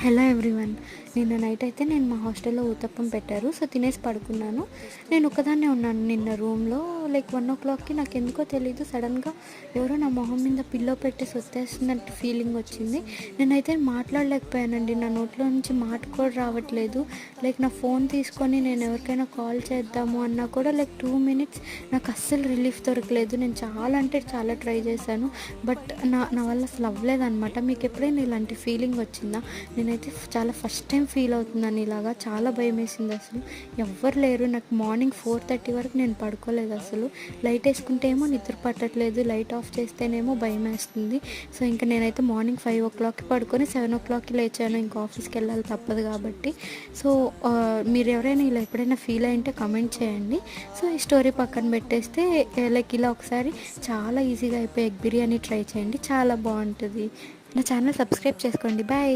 Hello everyone. నిన్న night అయితే మా హాస్టల్లో ఊతప్పం పెట్టారు. సో తినేసి పడుకున్నాను. నేను ఒక్కదాన్నే ఉన్నాను నిన్న రూమ్లో. లైక్ 1 o'clockకి నాకు ఎందుకో తెలీదు, సడన్గా ఎవరో నా మొహం మీద పిల్లో పెట్టేసి వచ్చేస్తున్నట్టు ఫీలింగ్ వచ్చింది. నేనైతే మాట్లాడలేకపోయానండి. నా నోట్లో నుంచి మాట కూడా రావట్లేదు. లైక్ నా ఫోన్ తీసుకొని నేను ఎవరికైనా కాల్ చేద్దాము అన్నా కూడా లైక్ 2 minutes నాకు అస్సలు రిలీఫ్ దొరకలేదు. నేను చాలా అంటే చాలా ట్రై చేశాను, బట్ నా నా వల్ల అసలు అవ్వలేదన్నమాట. మీకు ఎప్పుడైనా ఇలాంటి ఫీలింగ్ వచ్చిందా? నేనైతే చాలా ఫస్ట్ టైం ఫీల్ అవుతున్నాను ఇలాగా. చాలా భయం వేసింది. అసలు ఎవ్వరు లేరు. నాకు మార్నింగ్ 4:30 వరకు నేను పడుకోలేదు అసలు. లైట్ వేసుకుంటే ఏమో నిద్ర పట్టట్లేదు, లైట్ ఆఫ్ చేస్తేనేమో భయం వేస్తుంది. సో ఇంకా నేనైతే మార్నింగ్ 5 o'clockకి పడుకొని 7 o'clockకి లేచాను. ఇంకా ఆఫీస్కి వెళ్ళాలి తప్పదు కాబట్టి. సో మీరు ఎవరైనా ఇలా ఎప్పుడైనా ఫీల్ అయ్యింటే కమెంట్ చేయండి. సో ఈ స్టోరీ పక్కన పెట్టేస్తే లైక్ ఇలా ఒకసారి చాలా ఈజీగా అయిపోయి ఎగ్ బిర్యానీ ట్రై చేయండి, చాలా బాగుంటుంది. నా ఛానల్ సబ్స్క్రైబ్ చేసుకోండి. బాయ్.